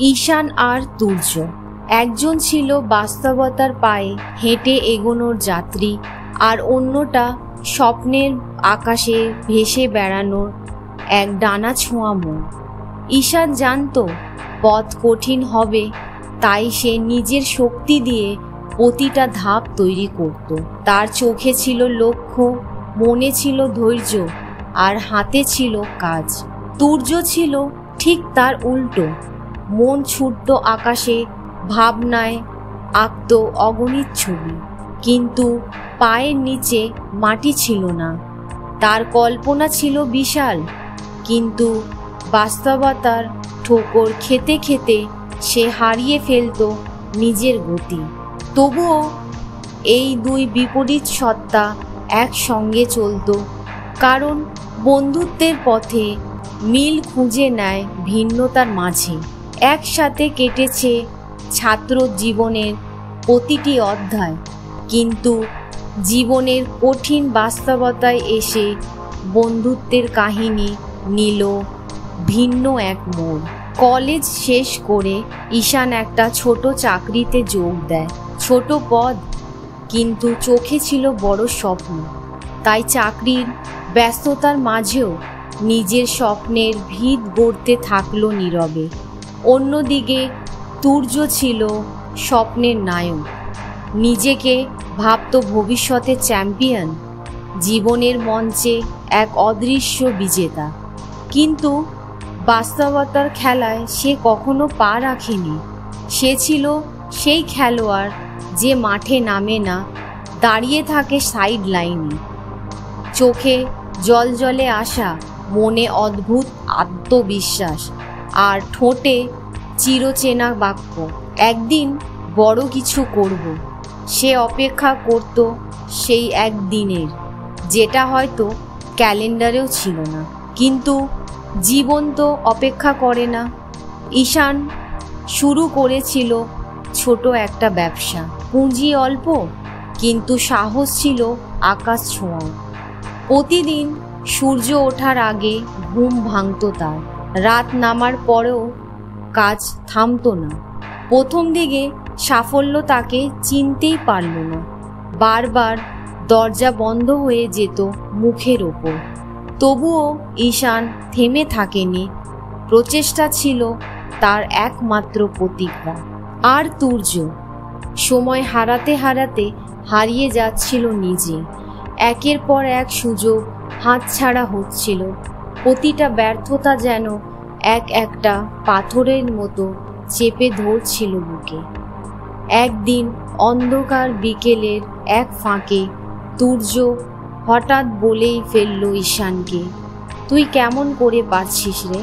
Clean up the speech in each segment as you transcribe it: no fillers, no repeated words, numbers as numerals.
ঈশান আর তুর্য একজন ছিল বাস্তবতার পায়ে হেঁটে এগোনোর যাত্রী, আর অন্যটা স্বপ্নের আকাশে ভেসে বেড়ানোর এক ডানা ছোঁয়া মন। ঈশান জানত পথ কঠিন হবে, তাই সে নিজের শক্তি দিয়ে প্রতিটা ধাপ তৈরি করত। তার চোখে ছিল লক্ষ্য, মনে ছিল ধৈর্য, আর হাতে ছিল কাজ। তুর্য ছিল ঠিক তার উল্টো। মন ছুটত আকাশে, ভাবনায় আঁকত অগণিত ছবি, কিন্তু পায়ের নিচে মাটি ছিল না। তার কল্পনা ছিল বিশাল, কিন্তু বাস্তবতার ঠোকর খেতে খেতে সে হারিয়ে ফেলত নিজের গতি। তবুও এই দুই বিপরীত সত্তা একসঙ্গে চলত, কারণ বন্ধুত্বের পথে মিল খুঁজে নেয় ভিন্নতার মাঝে। একসাথে কেটেছে ছাত্র জীবনের প্রতিটি অধ্যায়, কিন্তু জীবনের কঠিন বাস্তবতায় এসে বন্ধুত্বের কাহিনী নিল ভিন্ন এক মোড়। কলেজ শেষ করে ঈশান একটা ছোট চাকরিতে যোগ দেয়। ছোট পদ, কিন্তু চোখে ছিল বড় স্বপ্ন। তাই চাকরির ব্যস্ততার মাঝেও নিজের স্বপ্নের ভিত গড়তে থাকলো নীরবে। অন্যদিকে তুর্য ছিল স্বপ্নের নায়ক। নিজেকে ভাবত ভবিষ্যতে চ্যাম্পিয়ন, জীবনের মঞ্চে এক অদৃশ্য বিজেতা। কিন্তু বাস্তবতার খেলায় সে কখনো পা রাখেনি। সে ছিল সেই খেলোয়াড় যে মাঠে নামে না, দাঁড়িয়ে থাকে সাইড লাইনে। চোখে জলজলে আশা, মনে অদ্ভুত আত্মবিশ্বাস, আর ঠোঁটে চিরচেনা বাক্য, একদিন বড় কিছু করব। সে অপেক্ষা করত সেই একদিনের, যেটা হয়তো ক্যালেন্ডারেও ছিল না। কিন্তু জীবন তো অপেক্ষা করে না। ঈশান শুরু করেছিল ছোট একটা ব্যবসা। পুঁজি অল্প, কিন্তু সাহস ছিল আকাশ ছোঁয়া। প্রতিদিন সূর্য ওঠার আগে ঘুম ভাঙত তার। রাত নামার পরেও কাজ থামতো না। প্রথম দিকে সাফল্য তাকে চিনতেই পারল না। বারবার দরজা বন্ধ হয়ে যেত মুখের ওপর। তবুও ঈশান থেমে থাকেনি। প্রচেষ্টা ছিল তার একমাত্র প্রতিজ্ঞা। আর তুর্য সময় হারাতে হারাতে হারিয়ে যাচ্ছিল নিজে। একের পর এক সুযোগ হাতছাড়া হচ্ছিল। প্রতিটা ব্যর্থতা যেন একটা পাথরের মতো চেপে ধরছিল বুকে। একদিন অন্ধকার বিকেলের এক ফাঁকে তুর্য হঠাৎ বলেই ফেলল ঈশানকে, তুই কেমন করে পারছিস রে?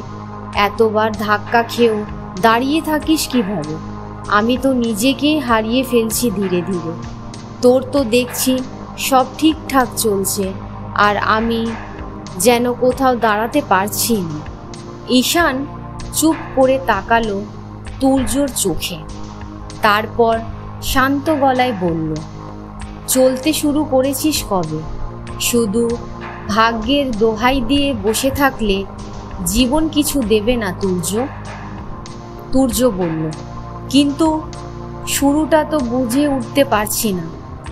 এতবার ধাক্কা খেয়েও দাঁড়িয়ে থাকিস কিভাবে? আমি তো নিজেকেই হারিয়ে ফেলছি ধীরে ধীরে। তোর তো দেখছি সব ঠিকঠাক চলছে, আর আমি যেন কোথাও দাঁড়াতে পারছি না। ঈশান চুপ করে তাকালো তুর্যর চোখে। তারপর শান্ত গলায় বলল, চলতে শুরু করেছিস কবে? শুধু ভাগ্যের দোহাই দিয়ে বসে থাকলে জীবন কিছু দেবে না তুর্য। তুর্য বলল, কিন্তু শুরুটা তো বুঝে উঠতে পারছি না।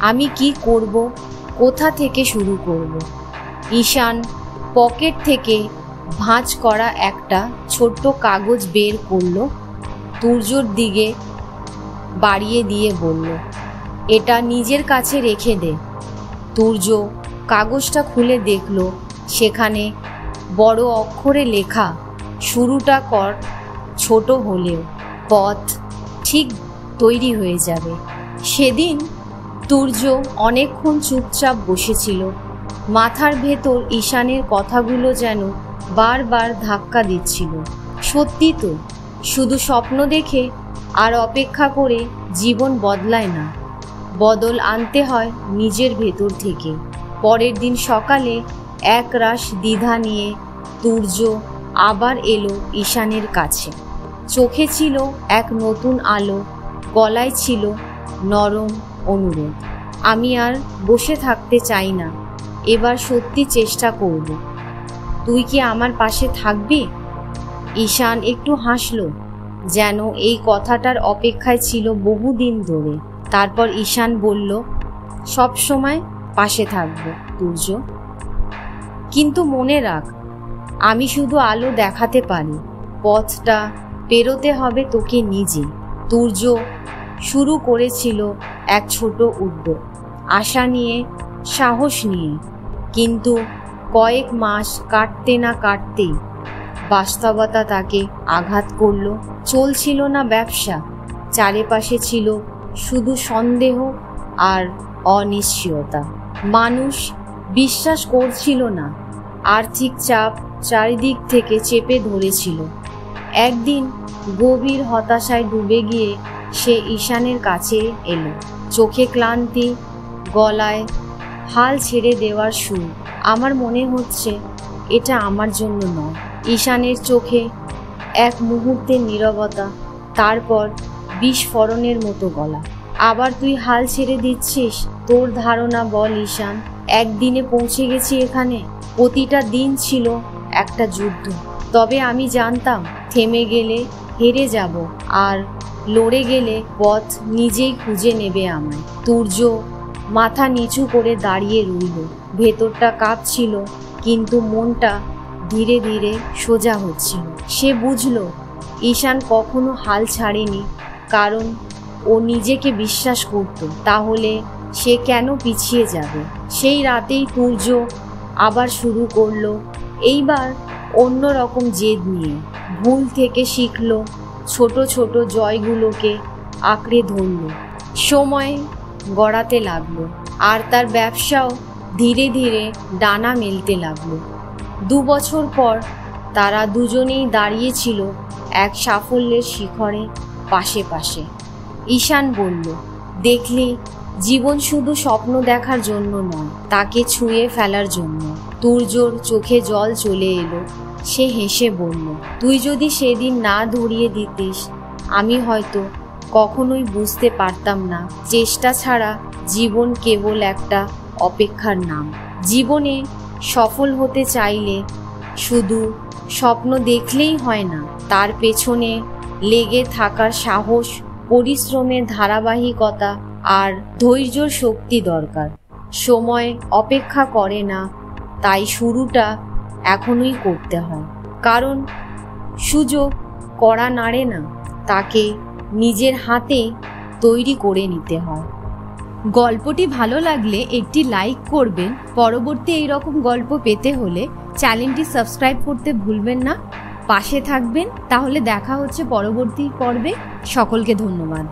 আমি কি করব, কোথা থেকে শুরু করব? ঈশান পকেট থেকে ভাঁজ করা একটা ছোট্ট কাগজ বের করল, তুর্যর দিকে বাড়িয়ে দিয়ে বলল, এটা নিজের কাছে রেখে দে। তুর্য কাগজটা খুলে দেখল, সেখানে বড় অক্ষরে লেখা, শুরুটা কর ছোট হলেও, পথ ঠিক তৈরি হয়ে যাবে। সেদিন তুর্য অনেকক্ষণ চুপচাপ বসেছিল। মাথার ভেতর ঈশানের কথাগুলো যেন বারবার ধাক্কা দিচ্ছিল। সত্যি তো, শুধু স্বপ্ন দেখে আর অপেক্ষা করে জীবন বদলায় না। বদল আনতে হয় নিজের ভেতর থেকে। পরের দিন সকালে একরাশ দ্বিধা নিয়ে তুর্য আবার এলো ঈশানের কাছে। চোখে ছিল এক নতুন আলো, গলায় ছিল নরম অনুরোধ, আমি আর বসে থাকতে চাই না, এবার সত্যি চেষ্টা করব। তুই কি আমার পাশে থাকবি? ঈশান একটু হাসল, যেন এই কথাটার অপেক্ষায় ছিল বহুদিন ধরে। তারপর ঈশান বলল, সব সময় পাশে থাকবো তুর্য, কিন্তু মনে রাখ আমি শুধু আলো দেখাতে পারি, পথটা পেরোতে হবে তোকে নিজে। তুর্য শুরু করেছিল এক ছোট উদ্যোগ, আশা নিয়ে, সাহস নিয়ে, কিন্তু কয়েক মাস কাটতে না কাটতেই বাস্তবতা তাকে আঘাত করল। চলছিল না ব্যবসা, চারিপাশে ছিল শুধু সন্দেহ আর অনিশ্চয়তা। মানুষ বিশ্বাস করছিল না, আর্থিক চাপ চারিদিক থেকে চেপে ধরেছিল। একদিন গভীর হতাশায় ডুবে গিয়ে সে ঈশানের কাছে এলো, চোখে ক্লান্তি, গলায় হাল ছেড়ে দেওয়ার সুর। আমার মনে হচ্ছে এটা আমার জন্য নয়। ঈশানের চোখে এক মুহূর্তের নীরবতা, তারপর বিস্ফোরণের মতো গলা, আবার তুই হাল ছেড়ে দিচ্ছিস? তোর ধারণা বল ঈশান, একদিনে পৌঁছে গেছি এখানে। প্রতিটা দিন ছিল একটা যুদ্ধ, তবে আমি জানতাম থেমে গেলে হেরে যাব, আর লড়ে গেলে পথ নিজেই খুঁজে নেবে আমায়। তুর্য মাথা নিচু করে দাঁড়িয়ে রইল, ভেতরটা কাঁপছিল, কিন্তু মনটা ধীরে ধীরে সোজা হচ্ছিল। সে বুঝল ঈশান কখনো হাল ছাড়েনি, কারণ ও নিজেকে বিশ্বাস করত। তাহলে সে কেন পিছিয়ে যাবে? সেই রাতেই তুর্য আবার শুরু করলো, এইবার অন্যরকম জেদ নিয়ে। ভুল থেকে শিখল, ছোট ছোট জয়গুলোকে আঁকড়ে ধরল। সময় গড়াতে লাগলো, আর তার ব্যবসাও ধীরে ধীরে ডানা মেলতে লাগলো। 2 বছর পর তারা দুজনেই দাঁড়িয়েছিল এক সাফল্যের শিখরে পাশে পাশে। ঈশান বলল, দেখলি, জীবন শুধু স্বপ্ন দেখার জন্য নয়, তাকে ছুঁয়ে ফেলার জন্য। তুর্যর চোখে জল চলে এলো, সে হেসে বলল, তুই যদি সেদিন না ধরিয়ে দিতিস, আমি হয়তো কখনোই বুঝতে পারতাম না চেষ্টা ছাড়া জীবন কেবল একটা অপেক্ষার নাম। জীবনে সফল হতে চাইলে শুধু স্বপ্ন দেখলেই হয় না, তার পেছনে লেগে থাকার সাহস, পরিশ্রমের ধারাবাহিকতা আর ধৈর্যর শক্তি দরকার। সময় অপেক্ষা করে না, তাই শুরুটা এখনই করতে হয়। কারণ সুযোগ কড়া নাড়ে না, তাকে নিজের হাতে তৈরি করে নিতে হয়। গল্পটি ভালো লাগলে একটি লাইক করবেন। পরবর্তী এইরকম গল্প পেতে হলে চ্যানেলটি সাবস্ক্রাইব করতে ভুলবেন না, পাশে থাকবেন। তাহলে দেখা হচ্ছে পরবর্তী পর্বে। সকলকে ধন্যবাদ।